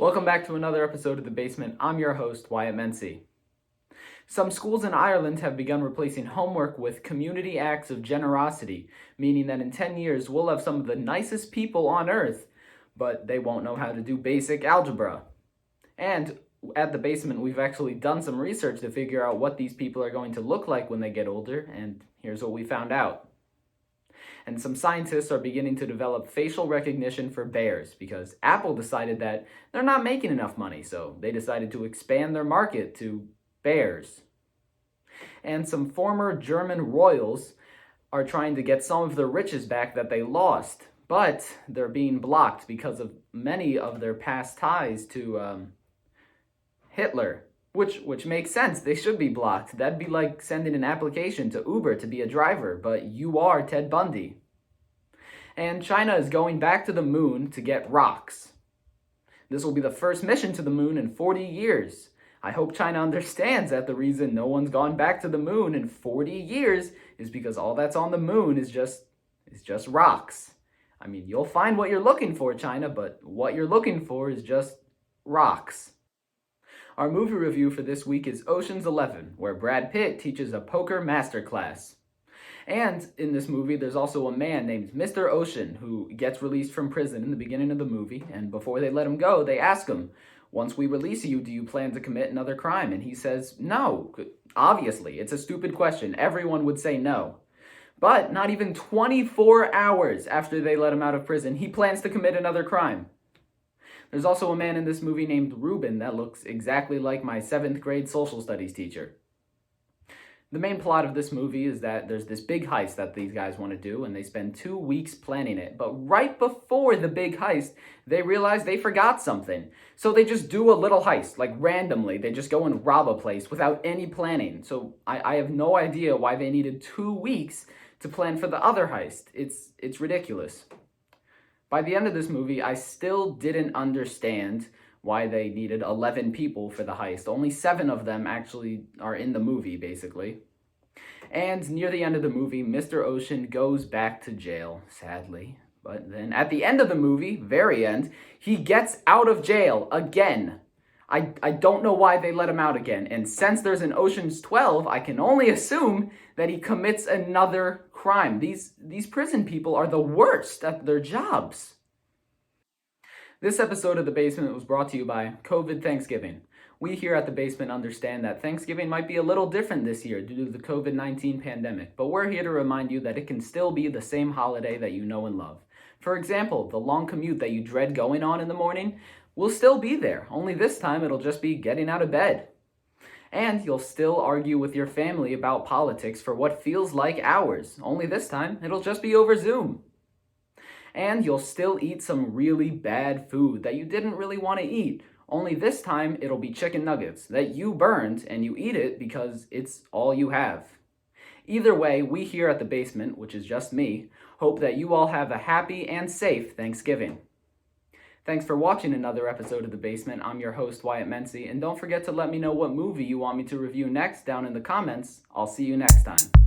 Welcome back to another episode of The Basement. I'm your host, Wyatt. Some schools in Ireland have begun replacing homework with community acts of generosity, meaning that in 10 years we'll have some of the nicest people on earth, but they won't know how to do basic algebra. And at The Basement, we've actually done some research to figure out what these people are going to look like when they get older, and here's what we found out. And some scientists are beginning to develop facial recognition for bears because Apple decided that they're not making enough money, so they decided to expand their market to bears. And some former German royals are trying to get some of the riches back that they lost, but they're being blocked because of many of their past ties to Hitler. Which makes sense. They should be blocked. That'd be like sending an application to Uber to be a driver, but you are Ted Bundy. And China is going back to the moon to get rocks. This will be the first mission to the moon in 40 years. I hope China understands that the reason no one's gone back to the moon in 40 years is because all that's on the moon is just rocks. I mean, you'll find what you're looking for, China, but what you're looking for is just rocks. Our movie review for this week is Ocean's 11, where Brad Pitt teaches a poker masterclass. And in this movie, there's also a man named Mr. Ocean who gets released from prison in the beginning of the movie, and before they let him go, they ask him, "Once we release you, do you plan to commit another crime?" And he says, "No." Obviously, it's a stupid question. Everyone would say no. But not even 24 hours after they let him out of prison, he plans to commit another crime. There's also a man in this movie named Ruben that looks exactly like my 7th grade social studies teacher. The main plot of this movie is that there's this big heist that these guys want to do, and they spend 2 weeks planning it. But right before the big heist, they realize they forgot something. So they just do a little heist, like randomly. They just go and rob a place without any planning. So I have no idea why they needed 2 weeks to plan for the other heist. It's ridiculous. By the end of this movie, I still didn't understand why they needed 11 people for the heist. Only 7 of them actually are in the movie, basically. And near the end of the movie, Mr. Ocean goes back to jail, sadly. But then at the end of the movie, very end, he gets out of jail again. I don't know why they let him out again. And since there's an Ocean's 12, I can only assume that he commits another crime. These prison people are the worst at their jobs. This episode of The Basement was brought to you by COVID Thanksgiving. We here at The Basement understand that Thanksgiving might be a little different this year due to the COVID-19 pandemic, but we're here to remind you that it can still be the same holiday that you know and love. For example, the long commute that you dread going on in the morning will still be there, only this time it'll just be getting out of bed. And you'll still argue with your family about politics for what feels like hours, only this time it'll just be over Zoom. And you'll still eat some really bad food that you didn't really want to eat, only this time it'll be chicken nuggets that you burned and you eat it because it's all you have. Either way, we here at The Basement, which is just me, hope that you all have a happy and safe Thanksgiving. Thanks for watching another episode of The Basement. I'm your host, Wyatt, and don't forget to let me know what movie you want me to review next down in the comments. I'll see you next time.